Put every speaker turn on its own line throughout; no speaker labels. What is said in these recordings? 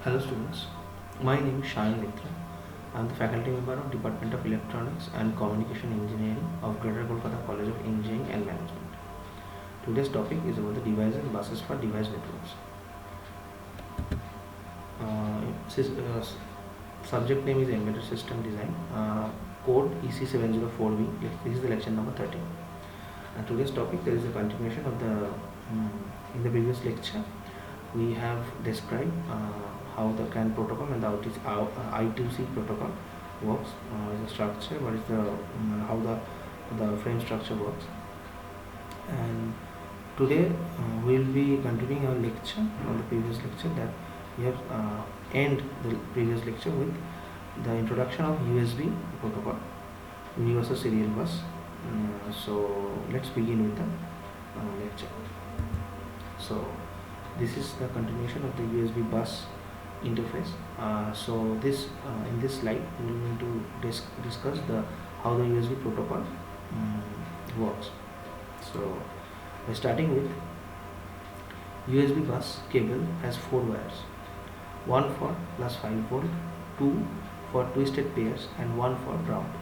Hello students, my name is Shayan Mitra. I am the faculty member of Department of Electronics and Communication Engineering of Greater Kolkata College of Engineering and Management. Today's topic is about the devices and buses for device networks. Subject name is Embedded System Design, code EC704B. This is the lecture number 13. And today's topic, there is a continuation of the in the previous lecture we have described how the CAN protocol and the I2C protocol works, the structure, what is the how the frame structure works. And today we will be continuing our lecture on the previous lecture that we have end the previous lecture with the introduction of USB protocol, Universal Serial Bus. So let's begin with the lecture. So this is the continuation of the USB bus interface. So this in this slide we are going to discuss the how the USB protocol works. So starting with USB bus cable has 4 wires, one for plus 5 volt, two for twisted pairs, and one for ground.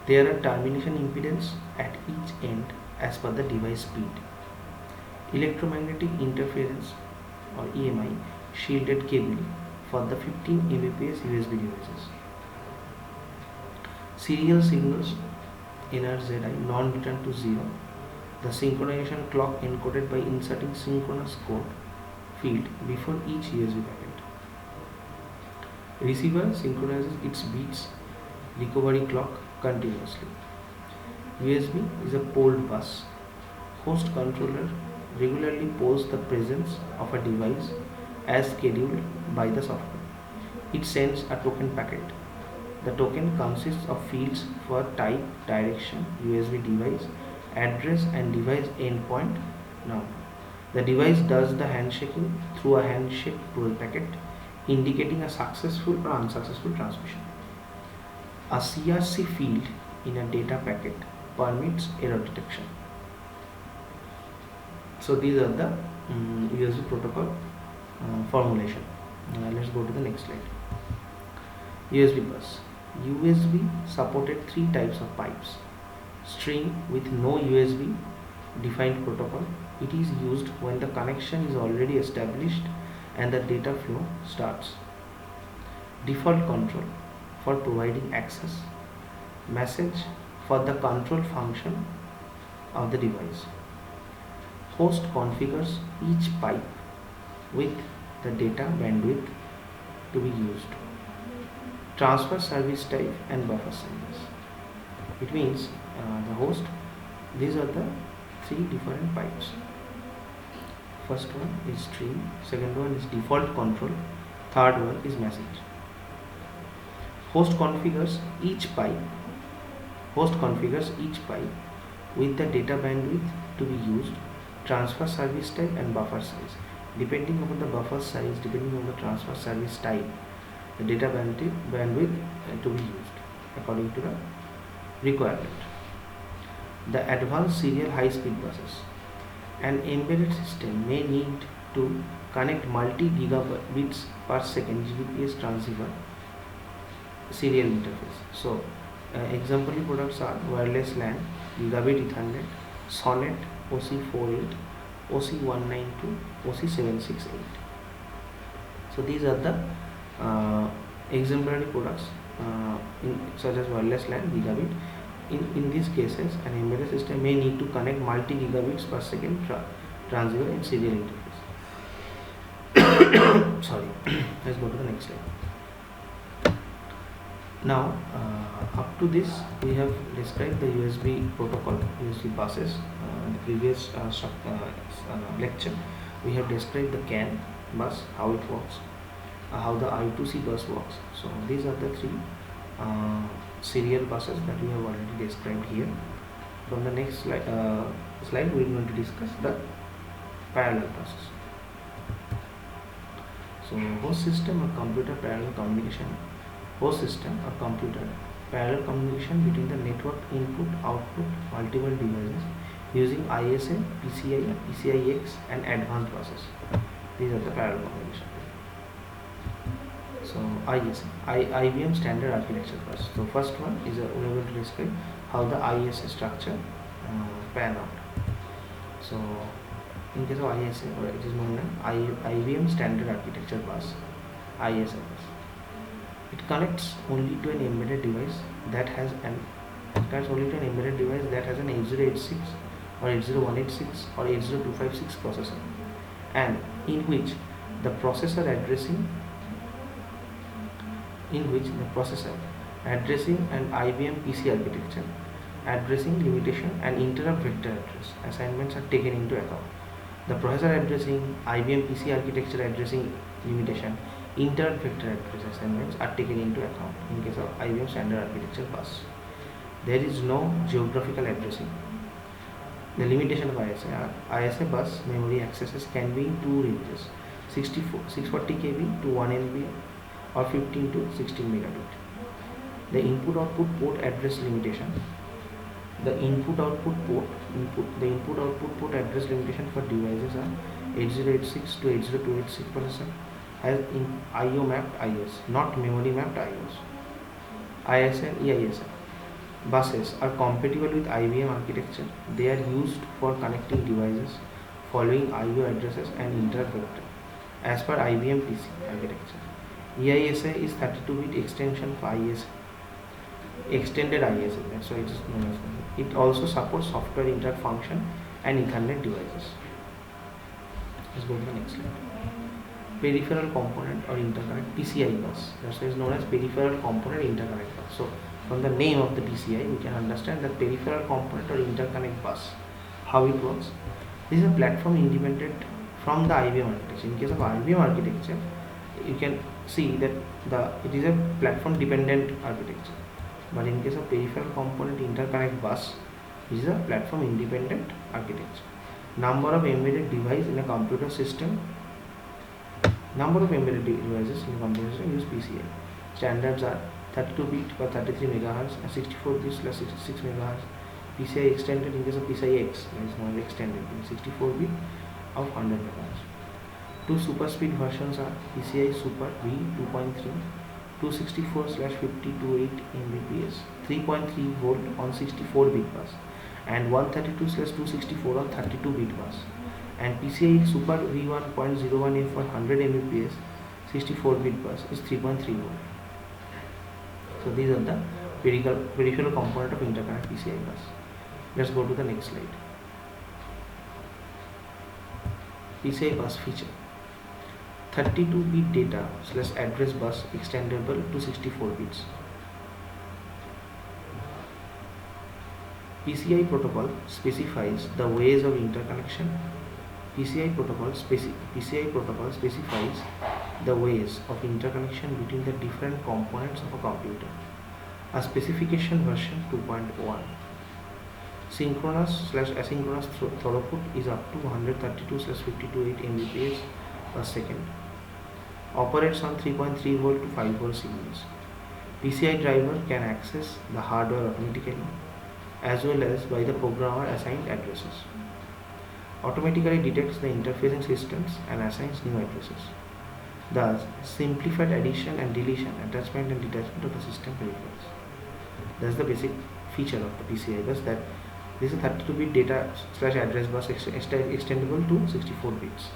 There are termination impedance at each end as per the device speed. Electromagnetic interference or EMI shielded cable for the 15 Mbps USB devices. Serial signals NRZI non-return to 0. The synchronization clock encoded by inserting synchronous code field before each USB packet. Receiver synchronizes its beats recovery clock continuously. USB is a polled bus. Host controller regularly polls the presence of a device as scheduled by the software. It sends a token packet. The token consists of fields for type, direction, USB device, address, and device endpoint number. The device does the handshaking through a handshake pull packet, indicating a successful or unsuccessful transmission. A CRC field in a data packet permits error detection. So these are the USB protocol formulation. Let's go to the next slide. USB bus. USB supported 3 types of pipes. String with no USB defined protocol. It is used when the connection is already established and the data flow starts. Default control for providing access. Message for the control function of the device. Host configures each pipe with the data bandwidth to be used. Transfer service type and buffer sizes. It means the host, these are the 3 different pipes. First one is stream, second one is default control, third one is message. Host configures each pipe with the data bandwidth to be used, transfer service type and buffer size. Depending upon the buffer size, depending on the transfer service type, the data bandwidth to be used according to the requirement. The advanced serial high-speed buses. An embedded system may need to connect multi-gigabits per second Gbps transceiver serial interface. So example products are wireless LAN, Gigabit Ethernet, Sonnet, OC48, OC192, OC768. So these are the exemplary products such as wireless LAN, Gigabit. In these cases, an embedded system may need to connect multi-gigabits per second transceiver in serial interface. Sorry, let's go to the next slide. Now, up to this, we have described the USB protocol, USB buses. In the previous lecture, we have described the CAN bus, how it works, how the I2C bus works. So these are the 3 serial buses that we have already described here. From the next slide we are going to discuss the parallel buses. So host system or computer parallel communication. Host system or computer parallel communication between the network input output multiple devices using ISM, PCI, PCIX and advanced buses. These are the parallel communication. So IBM standard architecture first. So first one is we are going to describe how the ISA structure pan out. So in case of ISA, it is known as IBM standard architecture bus, ISA bus. It connects only to an embedded device that has an 8086 or 80186 or 80256 processor, and in which the processor addressing an IBM PC architecture addressing limitation and interrupt vector address assignments are taken into account. The processor addressing IBM PC architecture addressing limitation, interrupt vector address assignments are taken into account in case of IBM standard architecture bus. There is no geographical addressing. The limitation of ISA bus memory accesses can be in two ranges, 640 KB to 1 MB or 15 to 16 megabit. The input-output port address limitation. The input-output port address limitation for devices are 8086 to 80286 processor has in IO mapped IS, not memory mapped IOs. ISA and EISA buses are compatible with IBM architecture. They are used for connecting devices following IO addresses and interrupt vector as per IBM PC architecture. EISA is 32-bit extension for ISA, extended ISA. That's why it is known as. It also supports software interrupt function and Ethernet devices. Let's go to the next slide. Peripheral component or interconnect, PCI bus. That's why it is known as peripheral component interconnect bus. So from the name of the PCI, we can understand that peripheral component or interconnect bus. How it works? This is a platform independent from the IBM architecture. In case of IBM architecture, you can see that it is a platform dependent architecture. But in case of peripheral component interconnect bus, it is a platform independent architecture. Number of embedded devices in a computer system. Number of embedded devices in a computer system use PCI. Standards are 32-bit for 33 MHz and 64-bit / 66 MHz. PCI extended in case of PCI X, that is not extended in 64-bit of 100 MHz. Two super speed versions are PCI Super V 2.3, 264/5028 Mbps, 3.3 volt on 64-bit bus, and 132/264 on 32-bit bus. And PCI Super V 1.01A for 100 Mbps, 64-bit bus is 3.3 volt. So these are the peripheral component of interconnect PCI bus. Let's go to the next slide. PCI bus feature. 32-bit data / address bus extendable to 64 bits. PCI protocol specifies the ways of interconnection. PCI protocol specifies the ways of interconnection between the different components of a computer. A specification version 2.1. Synchronous/asynchronous throughput is up to 132/528 Mbps per second. Operates on 3.3 volt to 5 volt signals. PCI driver can access the hardware automatically as well as by the programmer assigned addresses. Automatically detects the interfacing systems and assigns new addresses. Thus, simplified addition and deletion, attachment and detachment of the system peripherals. That's the basic feature of the PCI bus, that this is a 32-bit data / address bus extendable to 64 bits.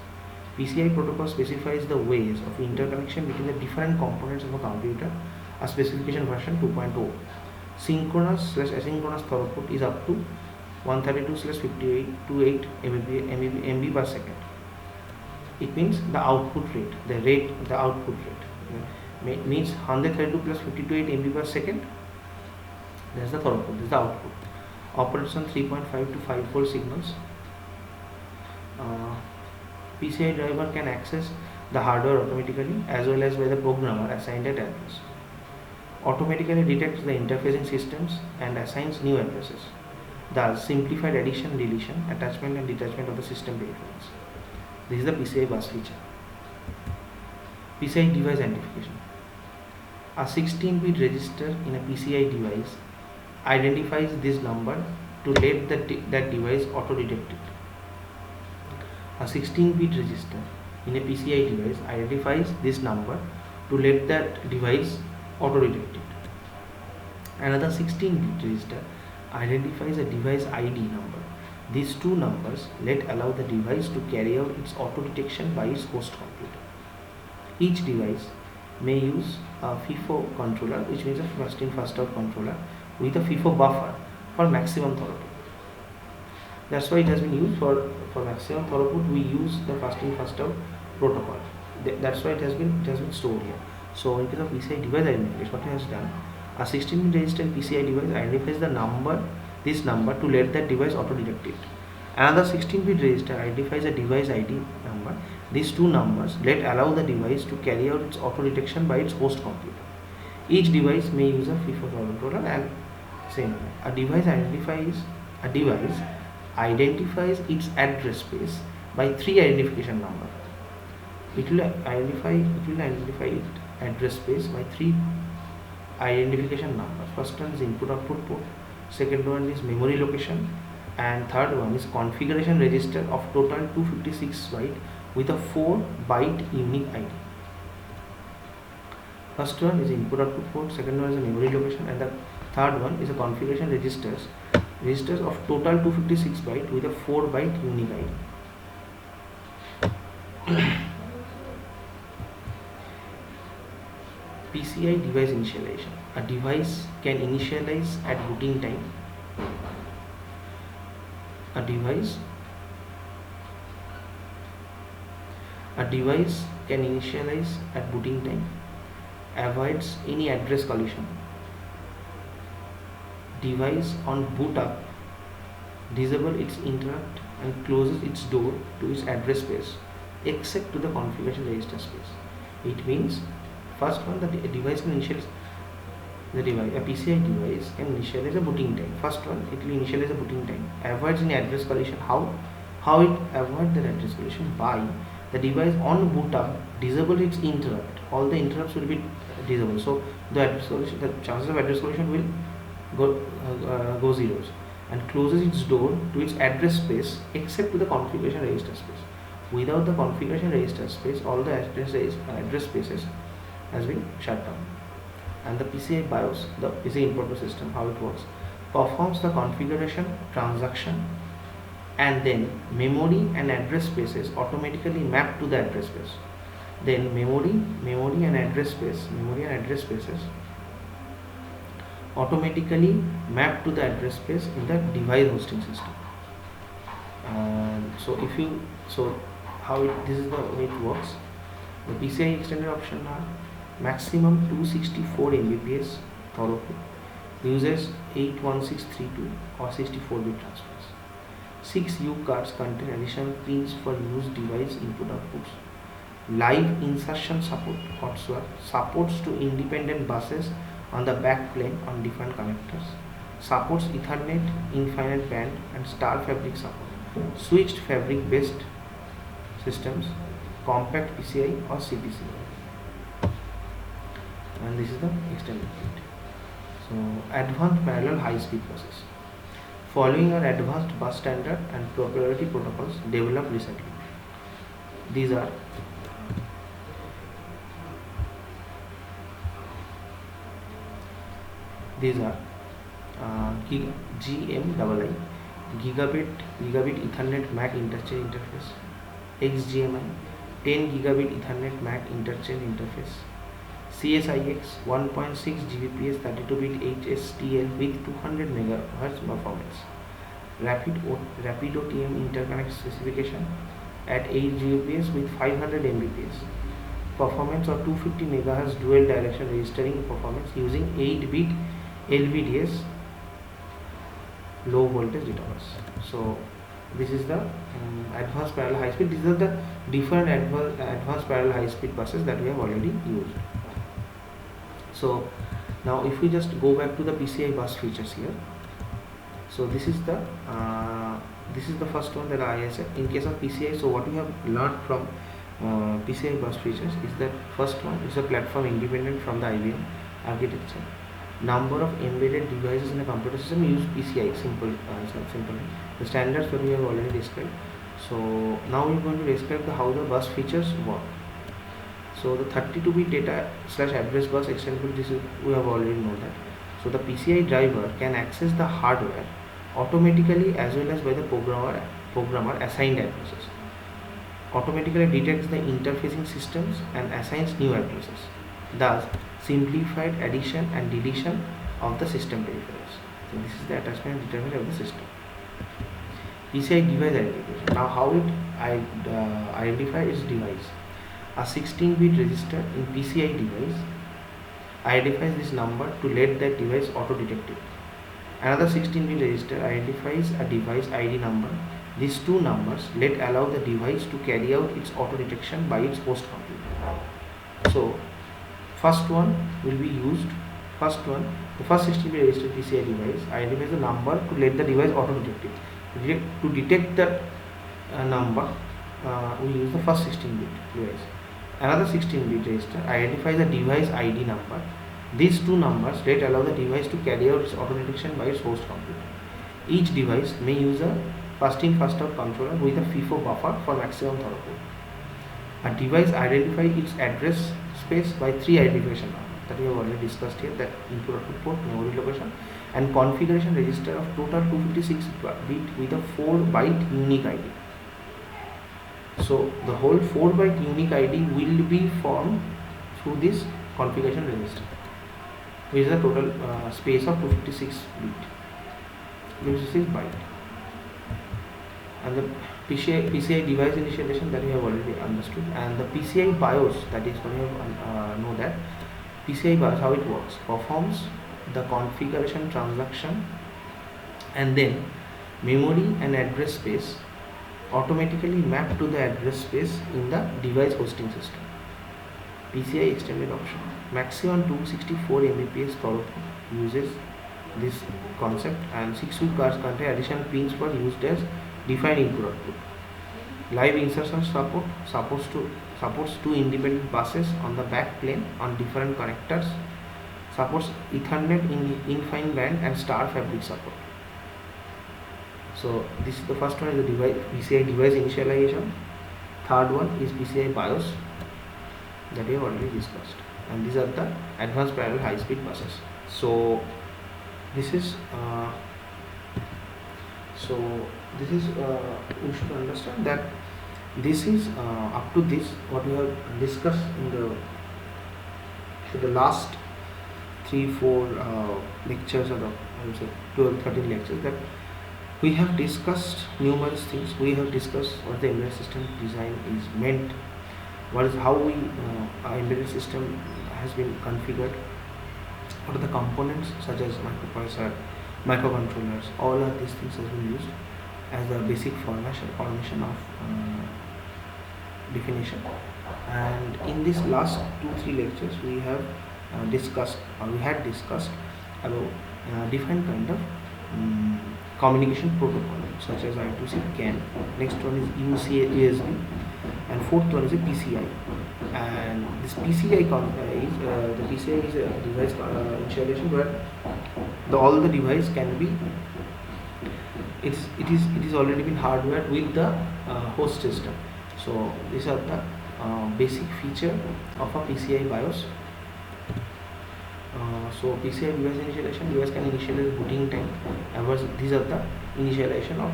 PCI protocol specifies the ways of interconnection between the different components of a computer. A specification version 2.0. Synchronous/asynchronous throughput is up to 132/528 MB per second. It means the output rate, the output rate means 132/528 MB per second. That's the throughput, this is the output. Operates on 3.5 to 5 volt signals. PCI driver can access the hardware automatically as well as by the programmer assigned at address. Automatically detects the interfacing systems and assigns new addresses. Thus, simplified addition, deletion, attachment and detachment of the system peripherals. This is the PCI bus feature. PCI device identification. A 16-bit register in a PCI device identifies this number to let that device auto-detect it. A 16-bit register in a PCI device identifies this number to let that device auto detect it. Another 16-bit register identifies a device ID number. These two numbers let allow the device to carry out its auto detection by its host computer. Each device may use a FIFO controller, which means a first in first out controller, with a FIFO buffer for maximum throughput. That's why it has been used for maximum throughput. We use the first in first out protocol. That's why it has been stored here. So in case of PCI device identification, what it has done, a 16-bit register PCI device identifies this number to let that device auto detect it. Another 16-bit register identifies a device ID number. These two numbers let allow the device to carry out its auto detection by its host computer. Each device may use a FIFO controller, and same. A device identifies its address space by 3 identification numbers. It will identify its address space by 3 identification numbers. First one is input output port, second one is memory location, and third one is configuration register of total 256 byte with a 4 byte unique ID. First one is input output port, second one is a memory location, and the third one is a configuration registers of total 256 byte with a 4 byte unique ID. PCI device initialization. A device can initialize at booting time. A device can initialize at booting time, avoids any address collision. Device on boot up disable its interrupt and closes its door to its address space except to the configuration register space. It means first one, the device can initialize a PCI device can initialize a booting time. First one, it will initialize a booting time, avoids any address collision. How it avoids the address collision? By the device on boot up disable its interrupt. All the interrupts will be disabled, so the chances of address collision will go zeros, and closes its door to its address space except to the configuration register space. Without the configuration register space, all the address spaces has been shut down. And the PCI BIOS, the PCI input system, how it works, performs the configuration transaction, and then memory and address spaces automatically map to the address space. Then memory and address spaces automatically map to the address space in the device hosting system. This is the way it works. The PCI extended option are maximum 264 Mbps throughput, uses 81632 or 64-bit transfers. 6 U cards contain additional pins for use device input outputs. Live insertion support, hot swap, supports to independent buses on the back plane on different connectors. Supports Ethernet, infinite band, and star fabric support. Switched fabric based systems, compact PCI or CPC. And this is the extended bit. So advanced parallel high speed buses. Following are advanced bus standard and proprietary protocols developed recently. These are GMII, Gigabit Ethernet MAC interchange interface, XGMI, 10 Gigabit Ethernet MAC interchange interface, CSIX 1.6 Gbps 32-bit HSTL with 200 MHz performance, Rapid OTM interconnect specification at 8 Gbps with 500 Mbps, performance of 250 MHz dual direction registering performance using 8-bit LVDS low voltage data bus. So this is the advanced parallel high speed. These are the different advanced parallel high speed buses that we have already used. So now if we just go back to the PCI bus features here, so this is the first one that I said in case of PCI. So what we have learned from PCI bus features is that first one is a platform independent from the IBM architecture. Number of embedded devices in a computer system use PCI, simple. The standards that we have already described. So now we are going to describe how the bus features work. So the 32-bit data slash address bus extendable, this is, we have already known that. So the PCI driver can access the hardware automatically as well as by the programmer assigned addresses. Automatically detects the interfacing systems and assigns new addresses. Thus, simplified addition and deletion of the system peripherals. So this is the attachment and determinant of the system. PCI device identification. Now how it identify its device. A 16-bit register in PCI device identifies this number to let that device auto-detect it. Another 16-bit register identifies a device ID number. These two numbers allow the device to carry out its auto-detection by its host computer. So, first one will be used. The first 16-bit register PCI device identifies the number to let the device auto-detect it. To detect that number, we use the first 16-bit device. Another 16-bit register identifies the device ID number. These two numbers allow the device to carry out its auto detection by its host computer. Each device may use a first in first out controller with a FIFO buffer for maximum throughput. A device identifies its address space by three identification numbers that we have already discussed here, that input output port, memory location, and configuration register of total 256 bit with a 4-byte unique ID. So the whole 4-byte unique ID will be formed through this configuration register, which is a total space of 256 bit, 256 byte. And the PCI device initialization, that we have already understood, and the PCI BIOS, that is when you know that PCI BIOS, how it works, performs the configuration transaction, and then memory and address space automatically map to the address space in the device hosting system. PCI extended option, maximum 264 Mbps throughput uses this concept, and 6-bit bus contain additional pins for used as defined input output. Live insertion supports two independent buses on the back plane on different connectors. Supports Ethernet in InFine band and star fabric support. So this is the first one, is the PCI device initialization. Third one is PCI BIOS, that we have already discussed, and these are the advanced parallel high speed buses. So this is you should understand that this is up to this what we have discussed in the last 3-4 lectures, or I would say 12-13 lectures, that we have discussed numerous things. We have discussed what the embedded system design is meant, how our embedded system has been configured, what are the components such as microprocessor, microcontrollers. All of these things have been used as the basic formation of definition. And in this last 2-3 lectures, we have discussed about different kind of communication protocol, such as I2C, CAN. Next one is UC-USB, and fourth one is a PCI. And this PCI is a device initialization where all the device can be, it is already been hardwired with the host system. So these are the basic feature of a PCI BIOS. So PCI device initialization, device can initialize booting time. These are the initialization of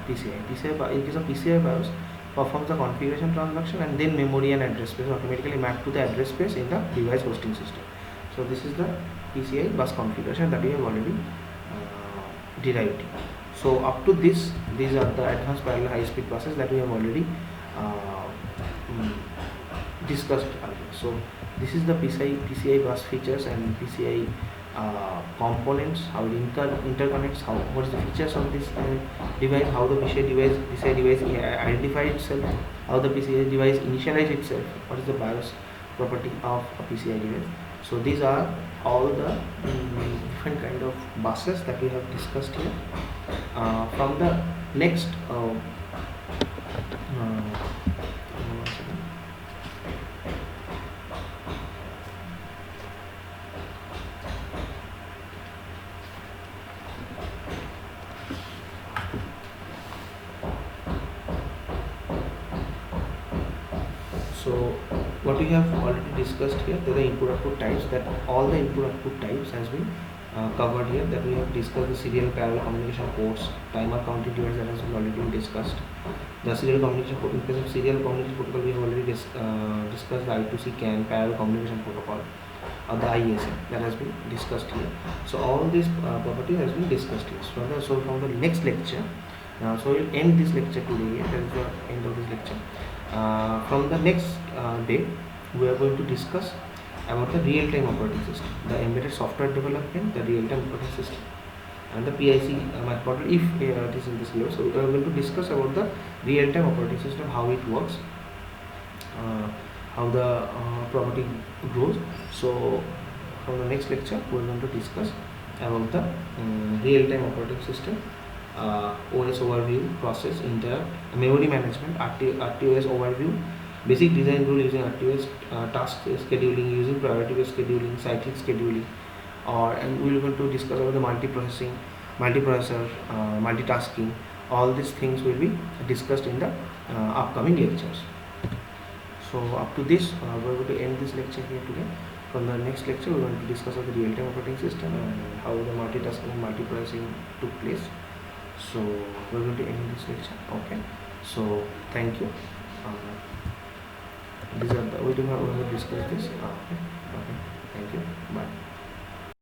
PCI. In case of PCI BIOS, performs the configuration transaction, and then memory and address space automatically map to the address space in the device hosting system. So this is the PCI bus configuration that we have already derived. So up to this, these are the advanced parallel high speed buses that we have already discussed earlier. So this is the PCI bus features and PCI components, how it interconnects, what is the features of this device, how the PCI device identify itself, how the PCI device initialize itself, what is the BIOS property of a PCI device. So these are all the different kind of buses that we have discussed here. From the next So what we have already discussed here, there are the input output types, that all the input output types has been covered here, that we have discussed the serial parallel communication ports, timer counting device, that has been already been discussed. The serial communication port, in case of serial communication protocol, we have already discussed the I2C CAN parallel communication protocol, or the ISM, that has been discussed here. So all these properties has been discussed here. So from the next lecture, so we'll end this lecture today. That is the end of this lecture. From the next day, we are going to discuss about the real-time operating system, the embedded software development, the real-time operating system, and the PIC microcontroller, if it is in this level. So we are going to discuss about the real-time operating system, how it works, how the property grows. So from the next lecture, we are going to discuss about the real-time operating system, OS overview, process, interrupt, memory management, RTOS overview, basic design rule using RTOS, task scheduling using priority based scheduling, cyclic scheduling, and we are going to discuss about the multiprocessing, multiprocessor, multitasking. All these things will be discussed in the upcoming lectures. So up to this, we are going to end this lecture here today. From the next lecture, we are going to discuss about the real-time operating system and how the multitasking and multiprocessing took place. So we're going to end this lecture. Okay, so thank you. These are the we will discuss this. Okay, thank you. Bye.